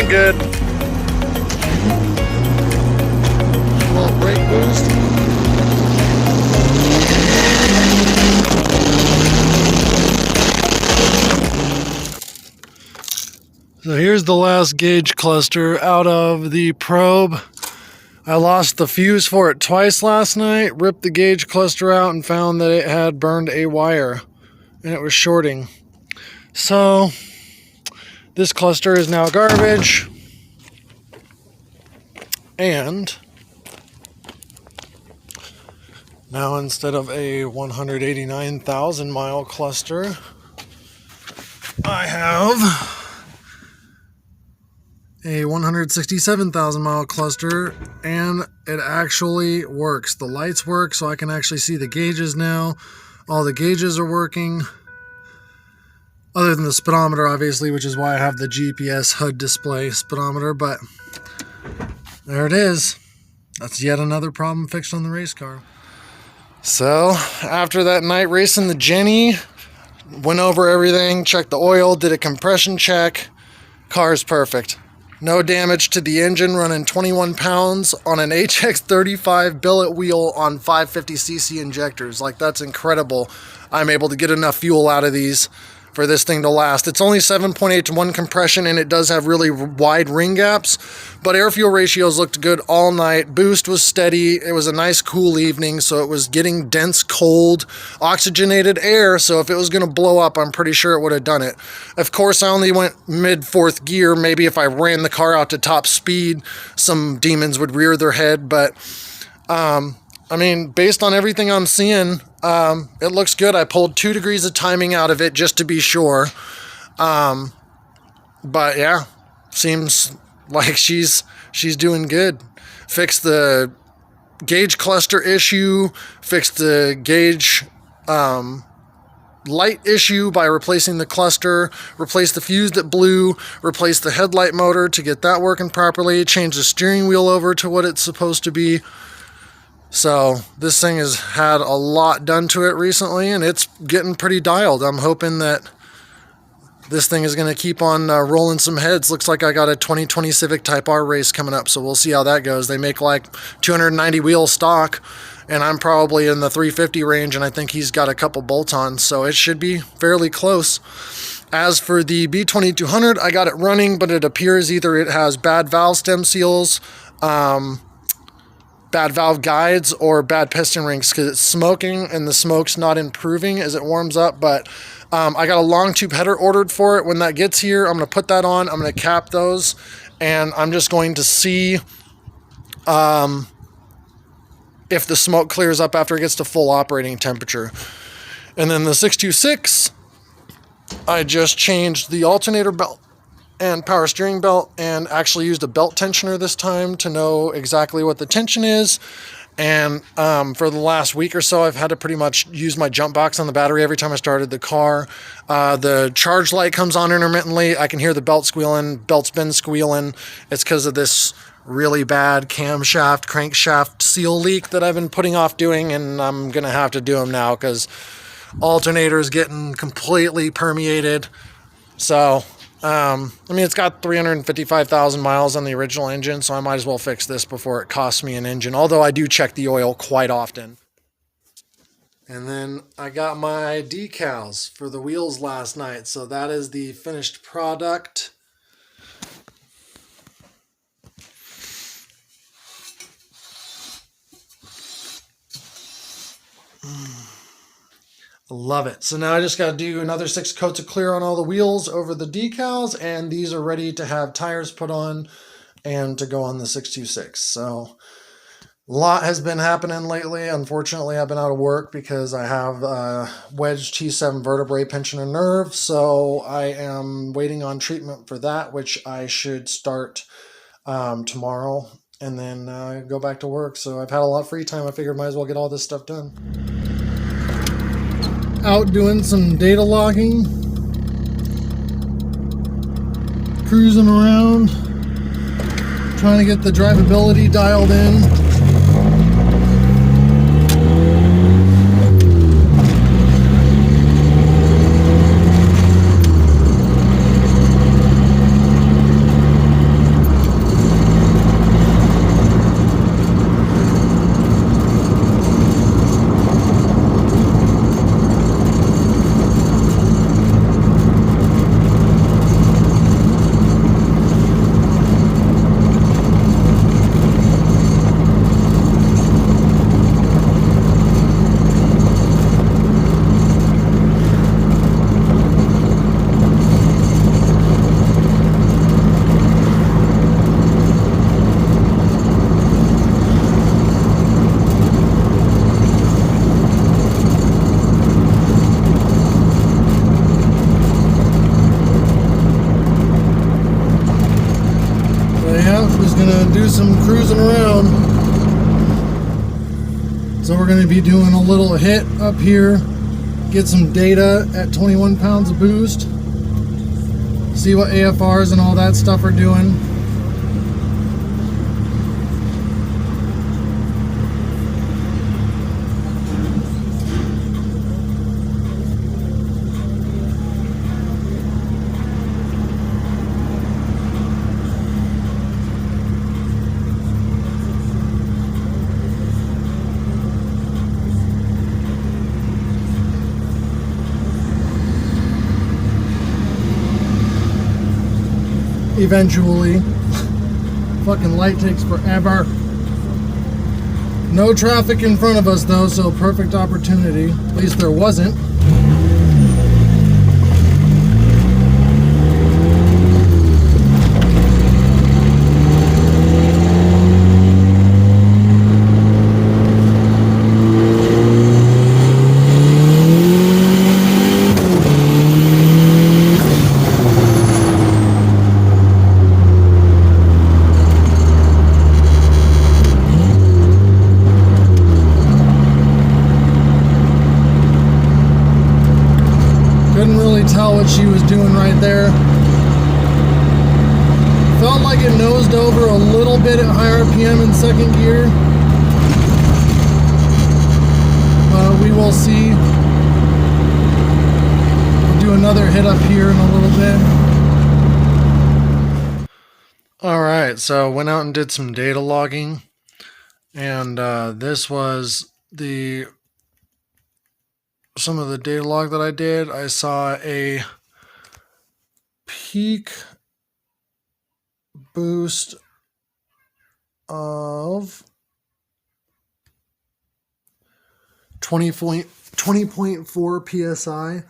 ain't good. Little brake boost. So here's the last gauge cluster out of the probe. I lost the fuse for it twice last night, ripped the gauge cluster out and found that it had burned a wire and it was shorting. So this cluster is now garbage, and now instead of a 189,000 mile cluster, I have a 167,000 mile cluster, and it actually works. The lights work, so I can actually see the gauges now. All the gauges are working, other than the speedometer, obviously, which is why I have the GPS HUD display speedometer, but there it is. That's yet another problem fixed on the race car. So, after that night racing the Jenny, went over everything, checked the oil, did a compression check. Car's perfect. No damage to the engine, running 21 pounds on an HX35 billet wheel on 550cc injectors. Like, that's incredible. I'm able to get enough fuel out of these for this thing to last. It's only 7.8 to 1 compression, and it does have really wide ring gaps, but air-fuel ratios looked good all night. Boost was steady. It was a nice cool evening, so it was getting dense, cold, oxygenated air, so if it was going to blow up, I'm pretty sure it would have done it. Of course, I only went mid-fourth gear. Maybe if I ran the car out to top speed, some demons would rear their head, but I mean, based on everything I'm seeing, it looks good. I pulled 2 degrees of timing out of it just to be sure. But yeah, seems like she's doing good. Fixed the gauge cluster issue, fixed the gauge light issue by replacing the cluster, replaced the fuse that blew, replaced the headlight motor to get that working properly, changed the steering wheel over to what it's supposed to be. So this thing has had a lot done to it recently, and it's getting pretty dialed. I'm hoping that this thing is going to keep on rolling some heads. Looks like I got a 2020 Civic Type R race coming up, so we'll see how that goes. They make like 290 wheel stock, and I'm probably in the 350 range, and I think he's got a couple bolt-ons, so it should be fairly close. As for the B2200, I got it running, but it appears either it has bad valve stem seals, bad valve guides, or bad piston rings, because it's smoking and the smoke's not improving as it warms up. But I got a long tube header ordered for it. When that gets here, I'm going to put that on. I'm going to cap those, and I'm just going to see if the smoke clears up after it gets to full operating temperature. And then the 626, I just changed the alternator belt and power steering belt, and actually used a belt tensioner this time to know exactly what the tension is. And for the last week or so, I've had to pretty much use my jump box on the battery every time I started the car. The charge light comes on intermittently. I can hear the belt squealing. Belt's been squealing. It's because of this really bad camshaft, crankshaft seal leak that I've been putting off doing, and I'm going to have to do them now because alternator is getting completely permeated. So I mean, it's got 355,000 miles on the original engine, so I might as well fix this before it costs me an engine, although I do check the oil quite often. And then I got my decals for the wheels last night, so that is the finished product. Love it. So now I just got to do another 6 coats of clear on all the wheels over the decals, and these are ready to have tires put on and to go on the 626. So a lot has been happening lately. Unfortunately, I've been out of work because I have a wedge T7 vertebrae pinching a nerve, so I am waiting on treatment for that, which I should start tomorrow, and then go back to work. So I've had a lot of free time. I figured I might as well get all this stuff done. Out doing some data logging, cruising around, trying to get the drivability dialed in. do some cruising around. So we're going to be doing a little hit up here, get some data at 21 pounds of boost, see what AFRs and all that stuff are doing. Eventually. Fucking light takes forever. No traffic in front of us though, so perfect opportunity. At least there wasn't. Tell what she was doing right there. Felt like it nosed over a little bit at high RPM in second gear. We will see. I'll do another hit up here in a little bit. Alright, so went out and did some data logging. And this was some of the data log that I did. I saw a peak boost of 20.4 psi,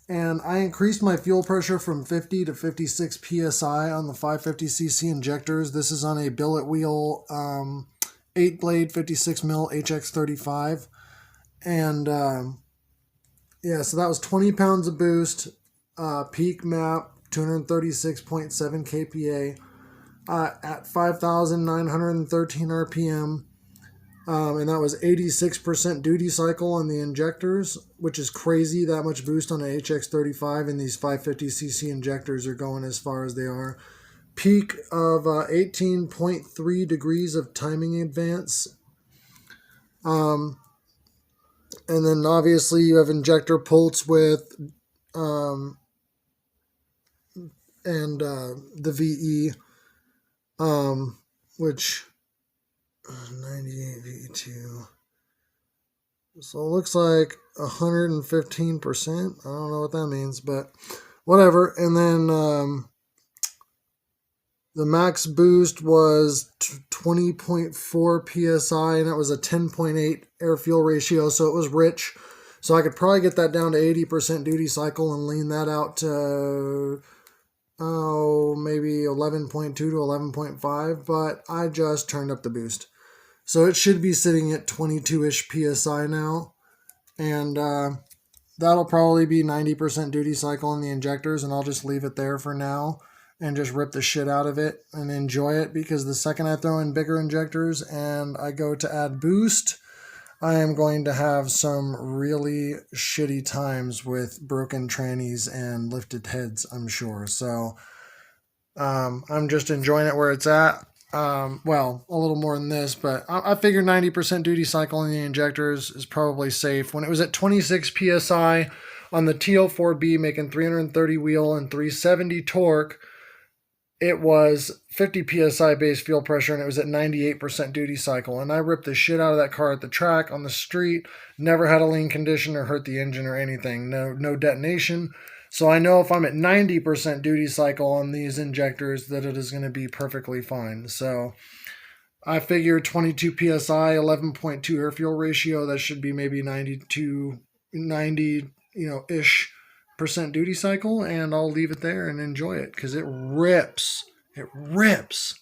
and I increased my fuel pressure from 50 to 56 psi on the 550cc injectors. This is on a billet wheel 8 blade 56 mil HX35, and yeah, so that was 20 pounds of boost, peak map, 236.7 kPa, at 5,913 RPM, and that was 86% duty cycle on the injectors, which is crazy, that much boost on an HX35, and these 550cc injectors are going as far as they are. Peak of 18.3 degrees of timing advance. And then obviously you have injector pulse width and the VE, which 98 VE2. So it looks like 115%. I don't know what that means, but whatever. And then the max boost was 20.4 psi, and it was a 10.8 air-fuel ratio, so it was rich. So I could probably get that down to 80% duty cycle and lean that out to, maybe 11.2 to 11.5, but I just turned up the boost. So it should be sitting at 22-ish psi now, and that'll probably be 90% duty cycle in the injectors, and I'll just leave it there for now and just rip the shit out of it and enjoy it, because the second I throw in bigger injectors and I go to add boost, I am going to have some really shitty times with broken trannies and lifted heads, I'm sure. So I'm just enjoying it where it's at. Well, a little more than this, but I figure 90% duty cycle in the injectors is probably safe. When it was at 26 psi on the T04B making 330 wheel and 370 torque, it was 50 psi base fuel pressure, and it was at 98% duty cycle. And I ripped the shit out of that car at the track, on the street. Never had a lean condition or hurt the engine or anything. No detonation. So I know if I'm at 90% duty cycle on these injectors that it is going to be perfectly fine. So I figure 22 psi, 11.2 air fuel ratio. That should be maybe 90, ish percent duty cycle, and I'll leave it there and enjoy it because it rips. It rips.